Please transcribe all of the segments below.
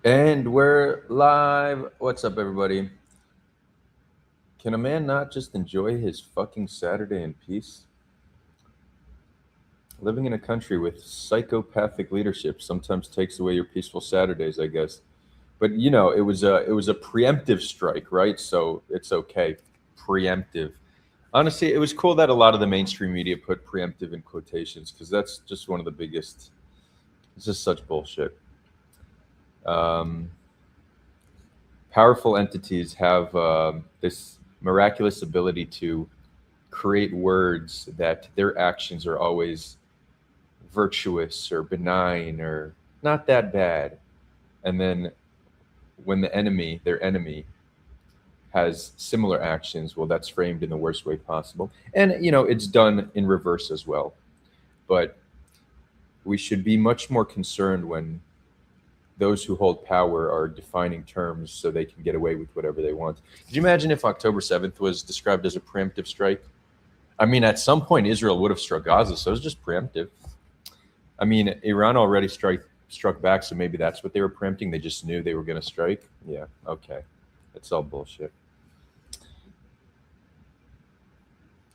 And we're live. What's up, everybody? Can a man not just enjoy his fucking Saturday in peace? Living in a country with psychopathic leadership sometimes takes away your peaceful Saturdays, I guess. But it was a preemptive strike, right? So it's okay. Preemptive. Honestly, it was cool that a lot of the mainstream media put preemptive in quotations because that's just one of the biggest. It's just such bullshit. Um, Powerful entities have this miraculous ability to create words that their actions are always virtuous or benign or not that bad. And then when their enemy, has similar actions, well, that's framed in the worst way possible. And, it's done in reverse as well. But we should be much more concerned when those who hold power are defining terms so they can get away with whatever they want. Could you imagine if October 7th was described as a preemptive strike? I mean, at some point, Israel would have struck Gaza, so it was just preemptive. I mean, Iran already struck back, so maybe that's what they were preempting. They just knew they were going to strike. Yeah, okay. It's all bullshit.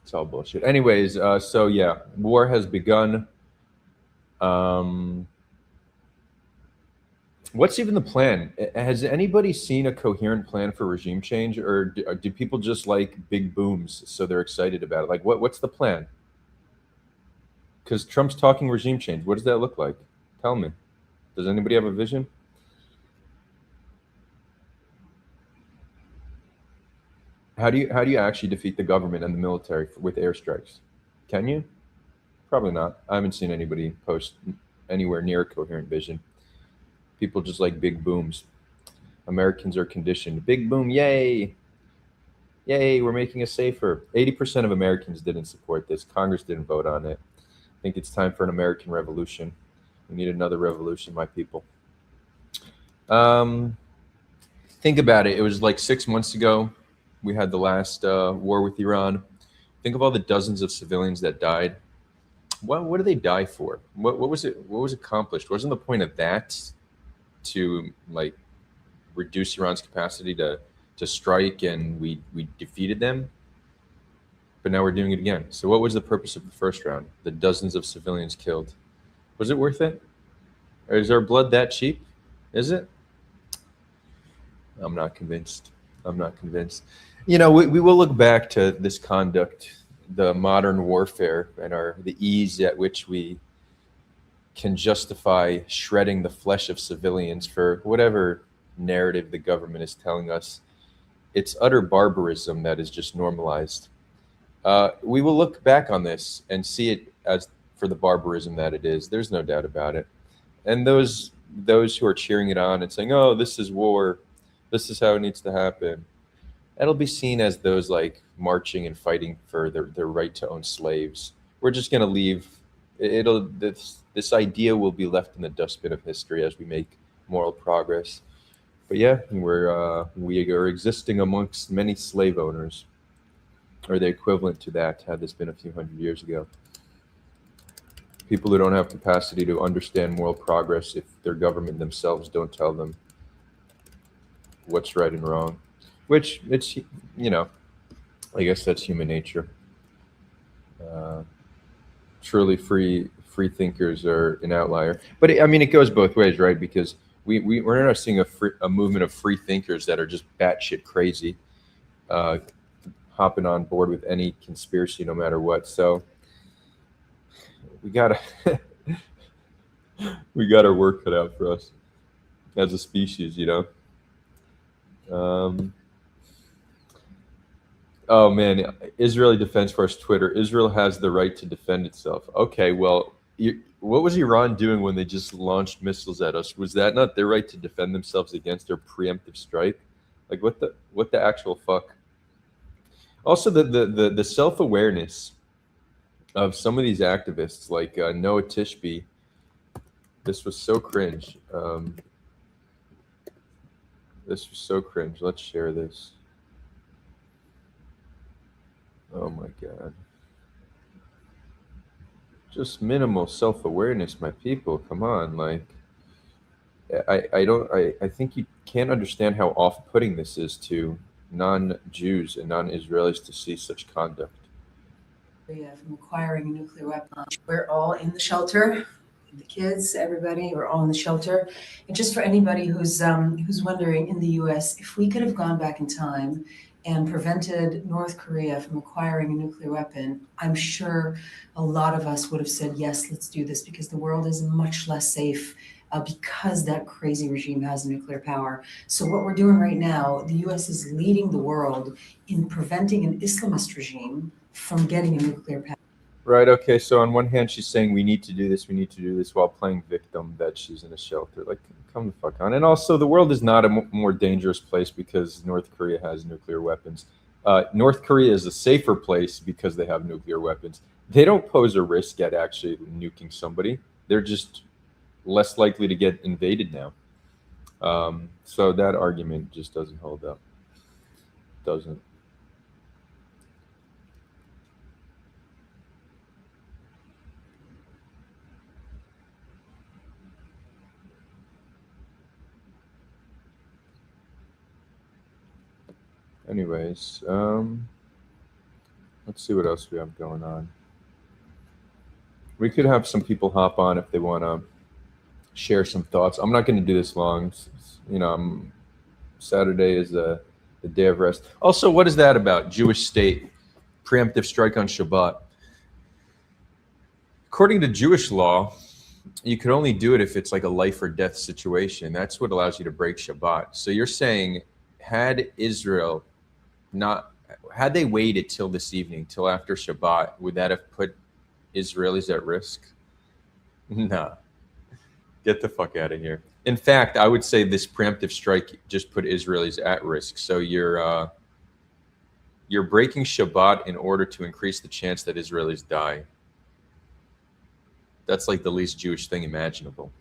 It's all bullshit. Anyways, so yeah, war has begun. Um, what's even the plan? Has anybody seen a coherent plan for regime change, or do people just like big booms, so they're excited about it? Like, what's the plan? Because Trump's talking regime change. What does that look like? Tell me. Does anybody have a vision? How do you actually defeat the government and the military with airstrikes? Can you? Probably not. I haven't seen anybody post anywhere near a coherent vision. People just like big booms. Americans are conditioned. Big boom, yay! Yay, we're making us safer. 80% of Americans didn't support this. Congress didn't vote on it. I think it's time for an American revolution. We need another revolution, my people. Um, think about it. It was like 6 months ago. We had the last war with Iran. Think of all the dozens of civilians that died. What did they die for? What was it? What was accomplished? Wasn't the point of that to like reduce Iran's capacity to strike, and we defeated them? But now we're doing it again. So what was the purpose of the first round? The dozens of civilians killed. Was it worth it? Or is our blood that cheap? Is it? I'm not convinced. I'm not convinced. We will look back to this conduct, the modern warfare, and the ease at which we can justify shredding the flesh of civilians for whatever narrative the government is telling us. It's utter barbarism that is just normalized. We will look back on this and see it as for the barbarism that it is. There's no doubt about it. And those who are cheering it on and saying, "Oh, this is war. This is how it needs to happen." That'll be seen as those like marching and fighting for their right to own slaves. We're just gonna leave. It'll this idea will be left in the dustbin of history as we make moral progress. But yeah, we are existing amongst many slave owners, or the equivalent to that, had this been a few hundred years ago. People who don't have capacity to understand moral progress if their government themselves don't tell them what's right and wrong. Which you know, I guess that's human nature. Uh, Truly free thinkers are an outlier, but I mean it goes both ways, right? Because we're not seeing a movement of free thinkers that are just batshit crazy, uh, hopping on board with any conspiracy no matter what. So we gotta we got our work cut out for us as a species. Um, oh man, Israeli Defense Force Twitter. Israel has the right to defend itself. Okay, well, what was Iran doing when they just launched missiles at us? Was that not their right to defend themselves against their preemptive strike? Like what the actual fuck? Also, the self awareness of some of these activists, like Noah Tishby. This was so cringe. This was so cringe. Let's share this. Oh my god. Just minimal self awareness, my people. Come on, like I think you can't understand how off-putting this is to non-Jews and non-Israelis to see such conduct. From acquiring a nuclear weapon. We're all in the shelter. The kids, everybody, we're all in the shelter. And just for anybody who's wondering, in the U.S., if we could have gone back in time and prevented North Korea from acquiring a nuclear weapon, I'm sure a lot of us would have said, yes, let's do this, because the world is much less safe because that crazy regime has nuclear power. So what we're doing right now, the U.S. is leading the world in preventing an Islamist regime from getting a nuclear power. Right. Okay. So on one hand, she's saying we need to do this, we need to do this, while playing victim that she's in a shelter. Like, come the fuck on. And also, the world is not a more dangerous place because North Korea has nuclear weapons. North Korea is a safer place because they have nuclear weapons. They don't pose a risk at actually nuking somebody. They're just less likely to get invaded now. So that argument just doesn't hold up. Doesn't. Anyways, let's see what else we have going on. We could have some people hop on if they want to share some thoughts. I'm not going to do this long. Saturday is the day of rest. Also, what is that about? Jewish state preemptive strike on Shabbat. According to Jewish law, you could only do it if it's like a life or death situation. That's what allows you to break Shabbat. So you're saying, had Israel not had they waited till this evening, till after Shabbat, would that have put Israelis at risk? Nah, get the fuck out of here. In fact, I would say this preemptive strike just put Israelis at risk. So you're breaking Shabbat in order to increase the chance that Israelis die. That's like the least Jewish thing imaginable.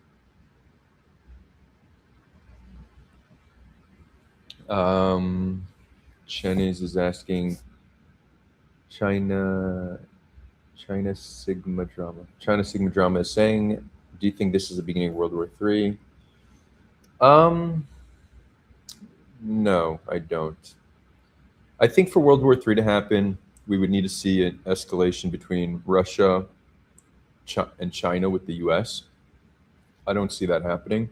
Chinese is asking China Sigma Drama. China Sigma Drama is saying, do you think this is the beginning of World War III? No, I don't. I think for World War III to happen, we would need to see an escalation between Russia and China with the US. I don't see that happening.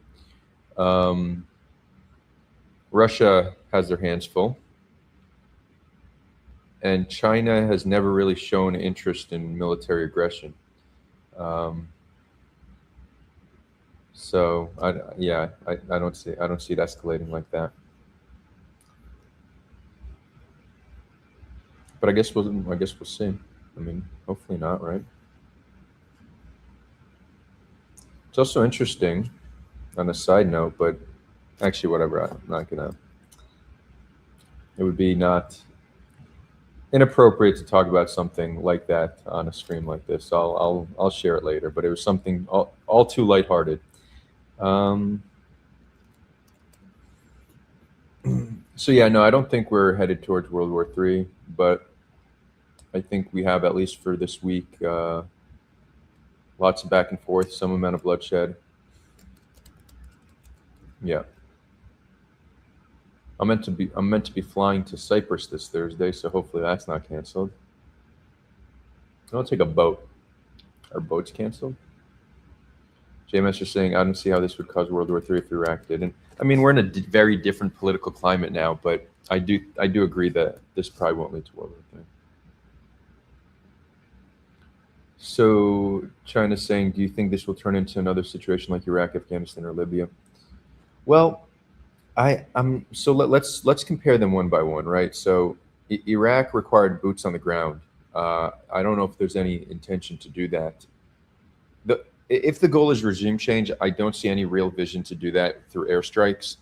Um, Russia has their hands full, and China has never really shown interest in military aggression. Um, so I don't see it escalating like that. But I guess we'll see. I mean, hopefully not, right? It's also interesting on a side note, but actually, whatever. I'm not gonna. It would be not inappropriate to talk about something like that on a stream like this. I'll share it later. But it was something all too lighthearted. Um, so yeah, no, I don't think we're headed towards World War III, but I think we have, at least for this week, lots of back and forth, some amount of bloodshed. Yeah. I'm meant to be flying to Cyprus this Thursday, so hopefully that's not canceled. I'll take a boat. Our boat's canceled. JMS is saying, I don't see how this would cause World War III if Iraq didn't. I mean, we're in a very different political climate now, but I do agree that this probably won't lead to World War III. So China's saying, do you think this will turn into another situation like Iraq, Afghanistan, or Libya? Well, let's compare them one by one, right? So Iraq required boots on the ground. I don't know if there's any intention to do that. If the goal is regime change, I don't see any real vision to do that through airstrikes.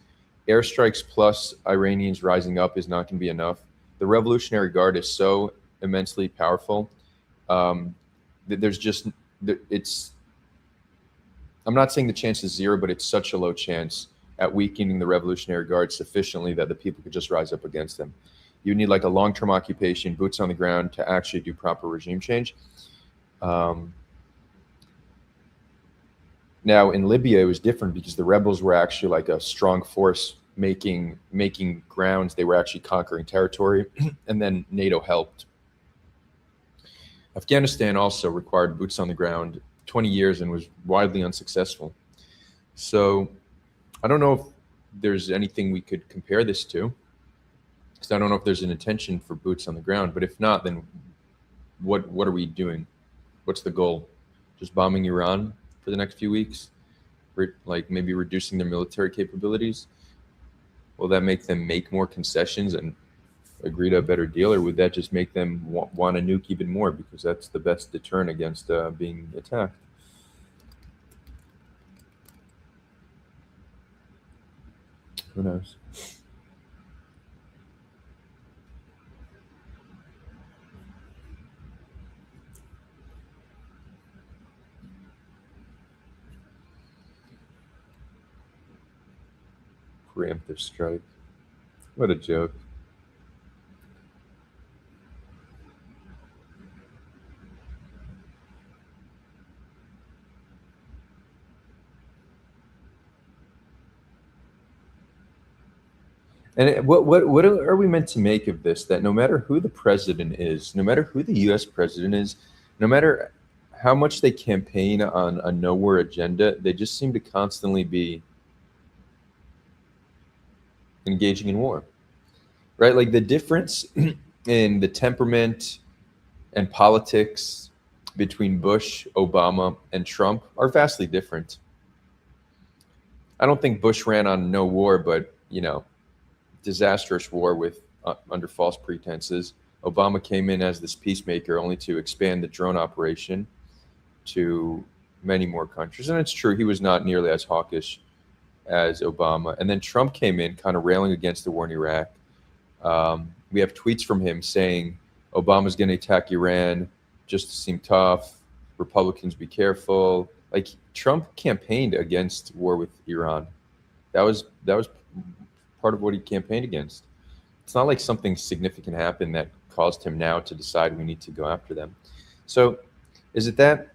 Airstrikes plus Iranians rising up is not going to be enough. The Revolutionary Guard is so immensely powerful. There's just it's. I'm not saying the chance is zero, but it's such a low chance at weakening the Revolutionary Guard sufficiently that the people could just rise up against them. You need like a long-term occupation, boots on the ground, to actually do proper regime change. Now in Libya, it was different because the rebels were actually like a strong force making grounds. They were actually conquering territory, and then NATO helped. Afghanistan also required boots on the ground 20 years and was widely unsuccessful. So I don't know if there's anything we could compare this to, because I don't know if there's an intention for boots on the ground. But if not, then what are we doing? What's the goal? Just bombing Iran for the next few weeks? Like maybe reducing their military capabilities? Will that make them make more concessions and agree to a better deal, or would that just make them want to nuke even more because that's the best deterrent against being attacked? Who knows? Preemptive strike. What a joke. And what are we meant to make of this? That no matter who the president is, no matter who the U.S. president is, no matter how much they campaign on a no-war agenda, they just seem to constantly be engaging in war, right? Like the difference in the temperament and politics between Bush, Obama, and Trump are vastly different. I don't think Bush ran on no war, but disastrous war with under false pretenses. Obama came in as this peacemaker, only to expand the drone operation to many more countries. And it's true, he was not nearly as hawkish as Obama. And then Trump came in, kind of railing against the war in Iraq. We have tweets from him saying Obama's going to attack Iran just to seem tough. Republicans, be careful. Like Trump campaigned against war with Iran. That was part of what he campaigned against. It's not like something significant happened that caused him now to decide we need to go after them. So, is it that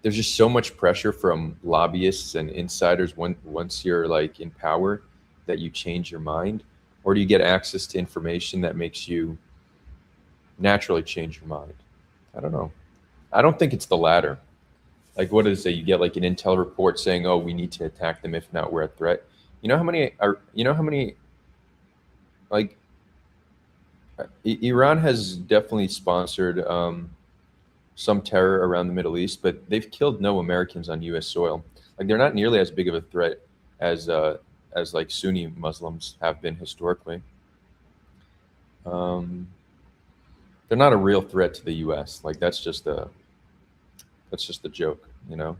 there's just so much pressure from lobbyists and insiders once you're like in power that you change your mind, or do you get access to information that makes you naturally change your mind? I don't know. I don't think it's the latter. Like what does it say? You get like an intel report saying, "Oh, we need to attack them. If not, we're a threat." You know how many like Iran has definitely sponsored some terror around the Middle East, but they've killed no Americans on U.S. soil. Like they're not nearly as big of a threat as like Sunni Muslims have been historically. Um, they're not a real threat to the U.S. Like that's just a joke, you know.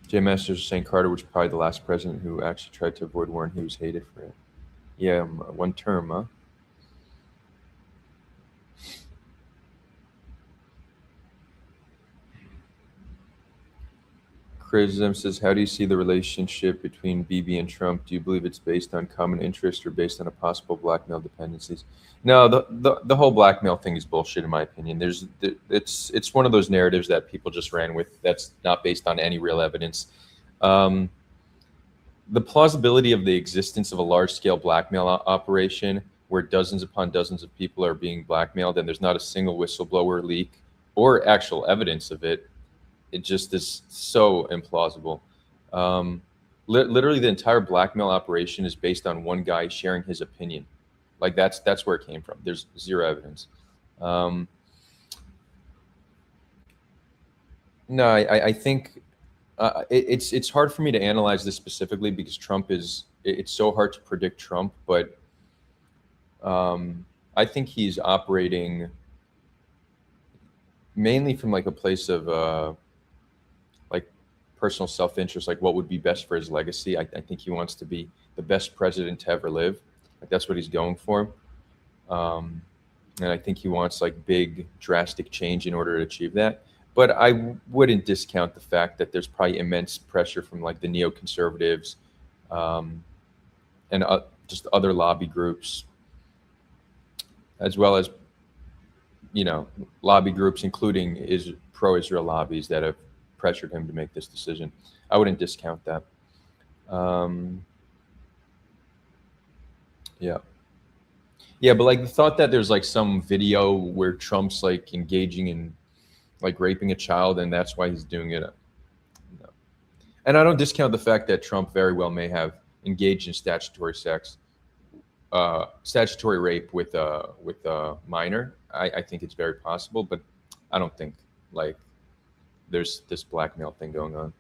Jay Masters is saying Carter was probably the last president who actually tried to avoid war, and he was hated for it. Yeah, one term, huh? Criticism says, how do you see the relationship between Bibi and Trump? Do you believe it's based on common interest or based on a possible blackmail dependencies? No, the whole blackmail thing is bullshit in my opinion. It's one of those narratives that people just ran with. That's not based on any real evidence. Um, the plausibility of the existence of a large scale blackmail operation where dozens upon dozens of people are being blackmailed and there's not a single whistleblower leak or actual evidence of it, it just is so implausible. Um, Literally, the entire blackmail operation is based on one guy sharing his opinion. Like that's where it came from. There's zero evidence. Um, no, I think it's hard for me to analyze this specifically because Trump is it's so hard to predict Trump, but I think he's operating mainly from like a place of like personal self-interest, like what would be best for his legacy. I think he wants to be the best president to ever live. Like that's what he's going for. Um, and I think he wants like big, drastic change in order to achieve that. But I wouldn't discount the fact that there's probably immense pressure from like the neoconservatives um, and just other lobby groups, as well as lobby groups, including pro-Israel lobbies, that have pressured him to make this decision. I wouldn't discount that. Um, yeah. Yeah, but like the thought that there's like some video where Trump's like engaging in like raping a child and that's why he's doing it. No. And I don't discount the fact that Trump very well may have engaged in statutory rape with a minor. I think it's very possible, but I don't think like there's this blackmail thing going on.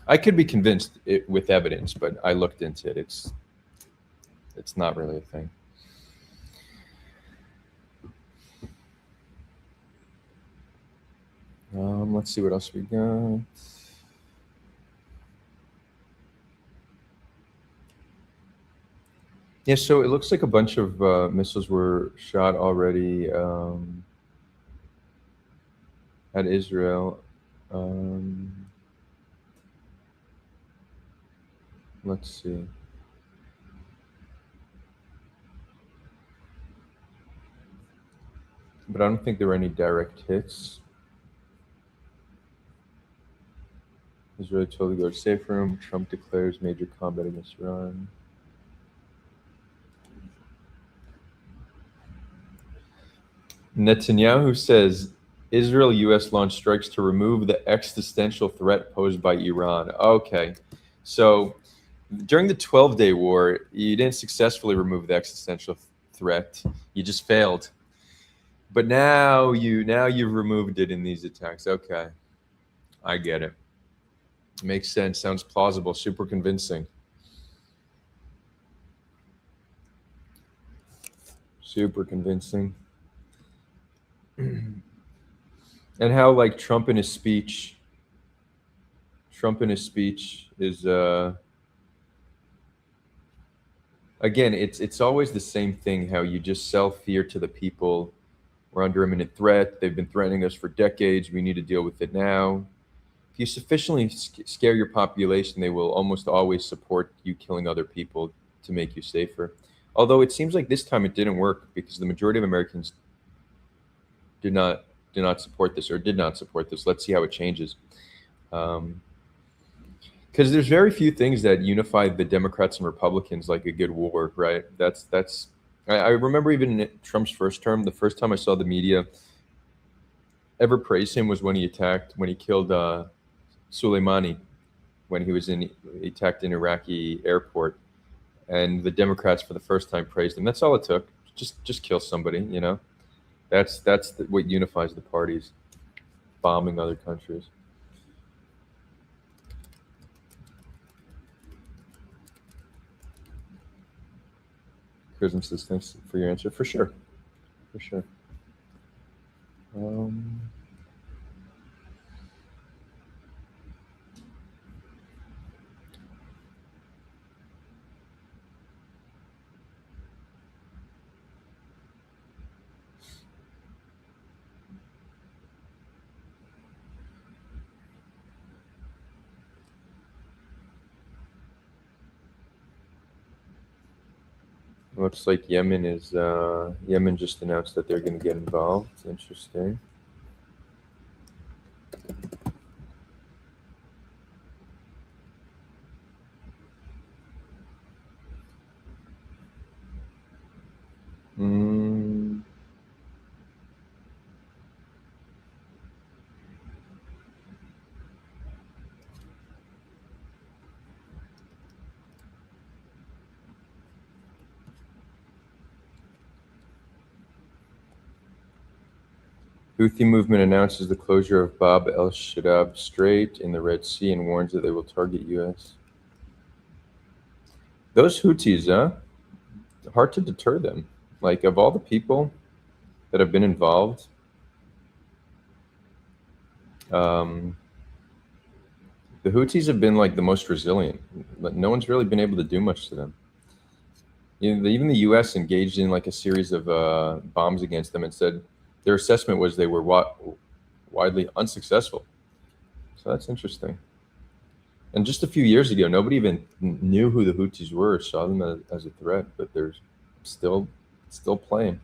I could be convinced with evidence, but I looked into it. It's not really a thing. Let's see what else we got. Yeah, so it looks like a bunch of missiles were shot already at Israel. Let's see. But I don't think there were any direct hits. Israel told to go to safe room. Trump declares major combat against Iran. Netanyahu says Israel U.S. launched strikes to remove the existential threat posed by Iran. Okay, so during the 12-day war, you didn't successfully remove the existential threat. You just failed. But now you've removed it in these attacks. Okay, I get it. Makes sense. Sounds plausible. Super convincing. Super convincing. And how like Trump in his speech is again, it's always the same thing, how you just sell fear to the people. We're under imminent threat. They've been threatening us for decades. We need to deal with it now. If you sufficiently scare your population, they will almost always support you killing other people to make you safer. Although it seems like this time it didn't work because the majority of Americans did not support this, or did not support this. Let's see how it changes. Because there's very few things that unify the Democrats and Republicans like a good war, right? That's. I remember even in Trump's first term, the first time I saw the media ever praise him was when he killed Soleimani, when he attacked an Iraqi airport, and the Democrats for the first time praised him. That's all it took. Just kill somebody, you know. That's what unifies the parties, bombing other countries. Prism says thanks for your answer. For sure, for sure. Um, Looks like Yemen just announced that they're going to get involved. Interesting. Mm, Houthi movement announces the closure of Bab el-Shadab Strait in the Red Sea and warns that they will target U.S. Those Houthis, hard to deter them. Like, of all the people that have been involved, um, the Houthis have been like the most resilient. No one's really been able to do much to them. Even the U.S. engaged in like a series of bombs against them and said their assessment was they were widely unsuccessful. So that's interesting. And just a few years ago, nobody even knew who the Houthis were or saw them as a threat, but they're still playing.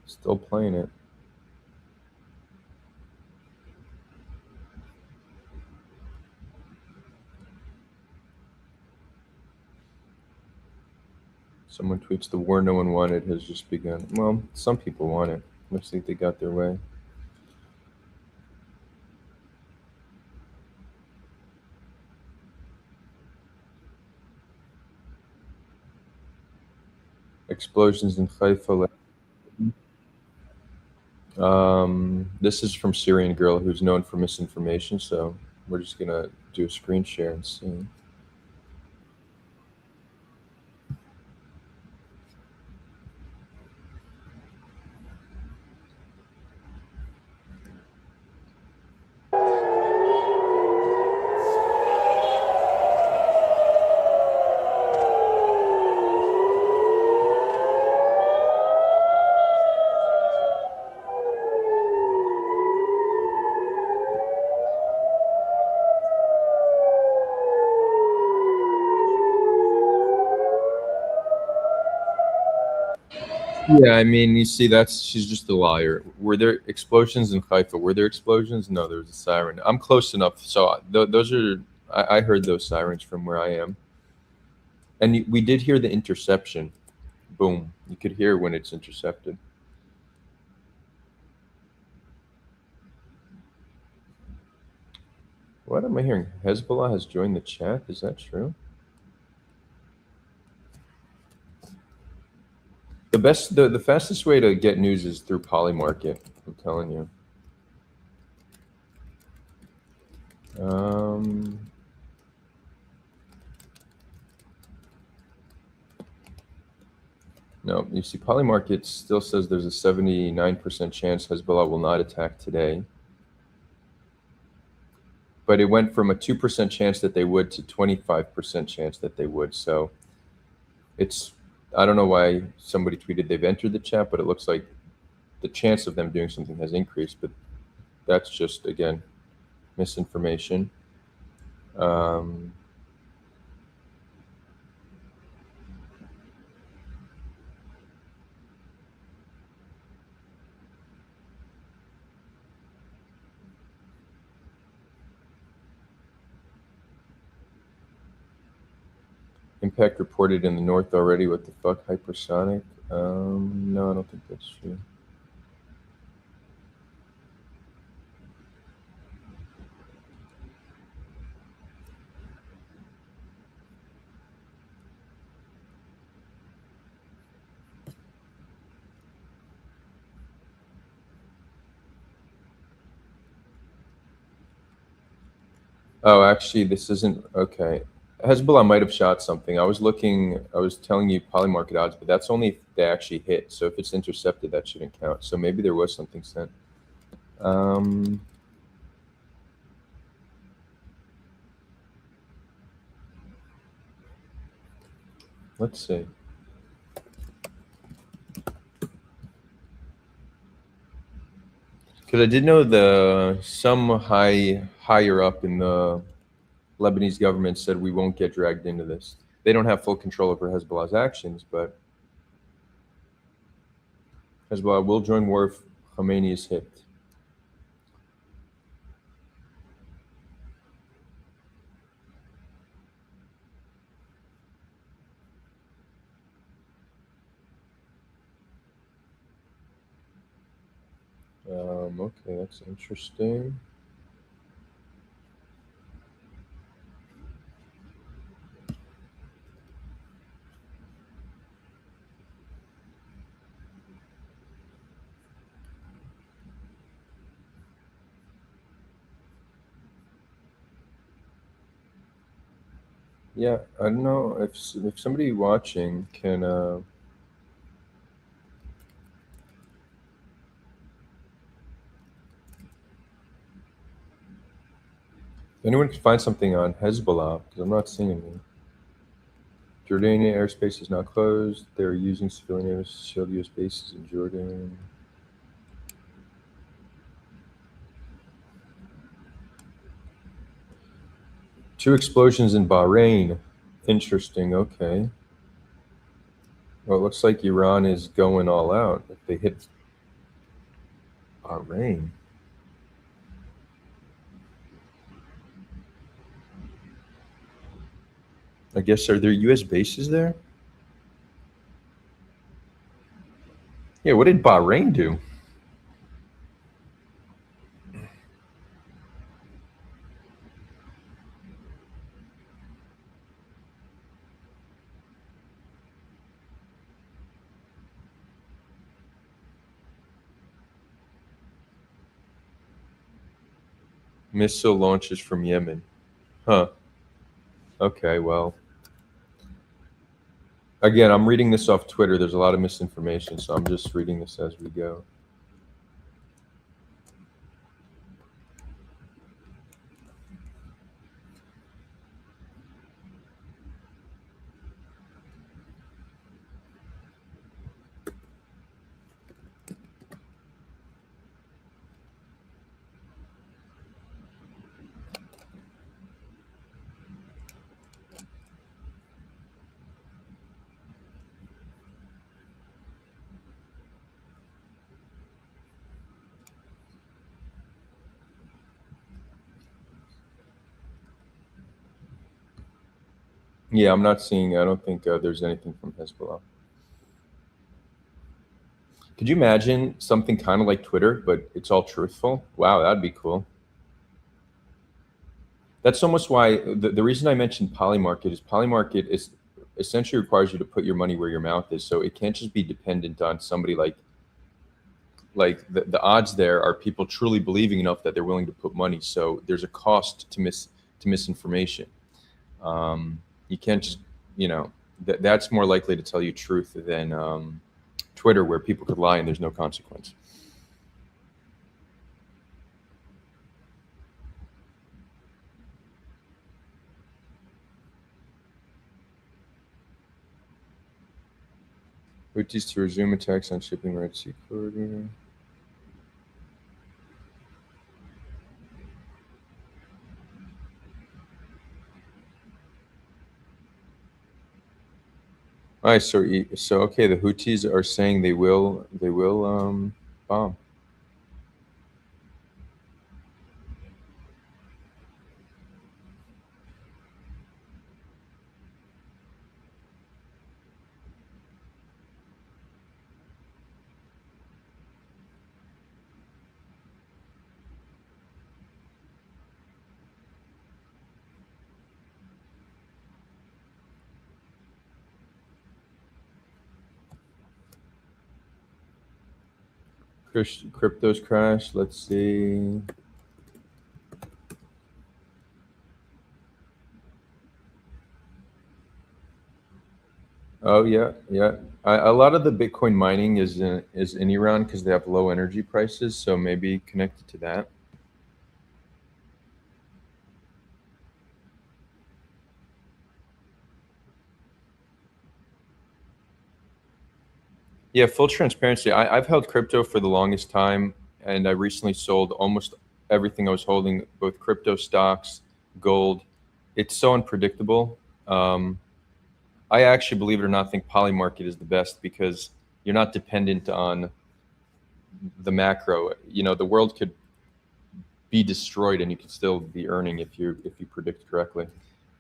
Still playing it. Someone tweets, the war no one wanted has just begun. Well, some people want it. Looks like they got their way. Explosions in Haifa. This is from Syrian girl who's known for misinformation, so we're just gonna do a screen share and see. Yeah, I mean, you see, that's she's just a liar. Were there explosions in Haifa? Were there explosions? No, there was a siren. I'm close enough, so those are. I heard those sirens from where I am, and we did hear the interception. Boom! You could hear when it's intercepted. What am I hearing? Hezbollah has joined the chat. Is that true? The fastest way to get news is through Polymarket. I'm telling you. Um, no, you see, Polymarket still says there's a 79% chance Hezbollah will not attack today. But it went from a 2% chance that they would to 25% chance that they would. So it's, I don't know why somebody tweeted they've entered the chat, but it looks like the chance of them doing something has increased. But that's just, again, misinformation. Um, Impact reported in the north already. What the fuck? Hypersonic? No, I don't think that's true. Oh, actually, this isn't okay. Hezbollah might have shot something. I was looking, I was telling you Polymarket odds, but that's only if they actually hit. So if it's intercepted, that shouldn't count. So maybe there was something sent. Um, let's see. Because I did know some higher up in the Lebanese government said we won't get dragged into this. They don't have full control over Hezbollah's actions, but Hezbollah will join war if Khomeini is hit. Okay, that's interesting. Yeah, I don't know if somebody watching can if anyone can find something on Hezbollah because I'm not seeing any. Jordanian airspace is now closed. They're using civilian air shield U.S. bases in Jordan. Two explosions in Bahrain. Interesting. Okay. Well, it looks like Iran is going all out. If they hit Bahrain. I guess, are there U.S. bases there? Yeah. What did Bahrain do? Missile launches from Yemen. Huh. Okay. Well, again, I'm reading this off Twitter. There's a lot of misinformation, so I'm just reading this as we go. Yeah, I'm not seeing. I don't think there's anything from Hezbollah. Could you imagine something kind of like Twitter, but it's all truthful? Wow, that'd be cool. That's almost why the reason I mentioned Polymarket is essentially requires you to put your money where your mouth is. So it can't just be dependent on somebody like the odds there are people truly believing enough that they're willing to put money. So there's a cost to misinformation. You can't just that's more likely to tell you truth than Twitter, where people could lie and there's no consequence. Houthis to resume attacks on shipping Red Sea corridor. All right, so okay, the Houthis are saying they will bomb. Cryptos crash. Let's see. Oh yeah, yeah. A lot of the Bitcoin mining is in Iran because they have low energy prices, so maybe connected to that. Yeah, full transparency. I've held crypto for the longest time, and I recently sold almost everything I was holding, both crypto stocks, gold. It's so unpredictable. Um, I actually, believe it or not, think Polymarket is the best because you're not dependent on the macro. The world could be destroyed, and you could still be earning if you predict correctly.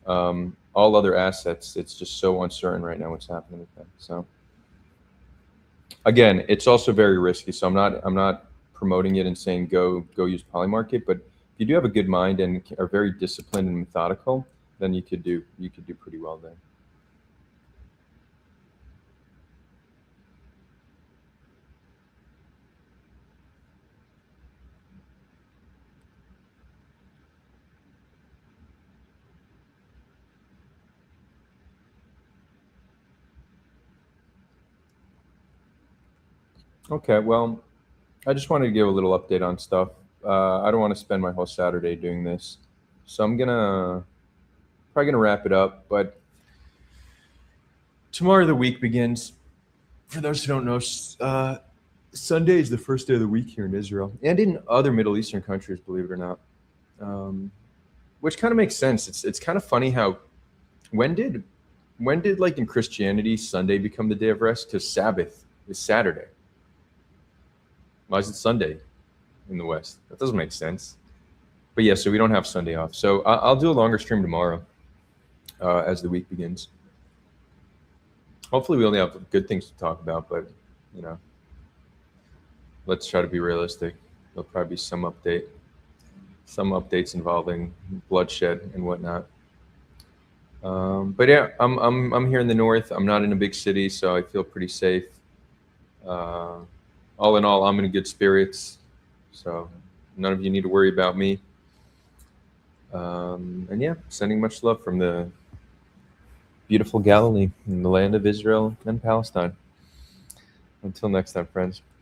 All other assets, it's just so uncertain right now what's happening with them. So again, it's also very risky. So I'm not promoting it and saying go use Polymarket, but if you do have a good mind and are very disciplined and methodical, then you could do pretty well there. Okay, well, I just wanted to give a little update on stuff. I don't want to spend my whole Saturday doing this, so I'm gonna probably gonna wrap it up. But tomorrow the week begins. For those who don't know, Sunday is the first day of the week here in Israel and in other Middle Eastern countries, believe it or not. Um, which kind of makes sense. It's kind of funny how when did like in Christianity Sunday become the day of rest? Because Sabbath is Saturday. Why is it Sunday? in the West. That doesn't make sense. But yeah, so we don't have Sunday off. So I'll do a longer stream tomorrow as the week begins. Hopefully, we only have good things to talk about, but you know, let's try to be realistic. There'll probably be some updates involving bloodshed and whatnot. But yeah, I'm here in the north. I'm not in a big city, so I feel pretty safe. Uh, all in all, I'm in good spirits, so none of you need to worry about me. And yeah, sending much love from the beautiful Galilee in the land of Israel and Palestine. Until next time, friends.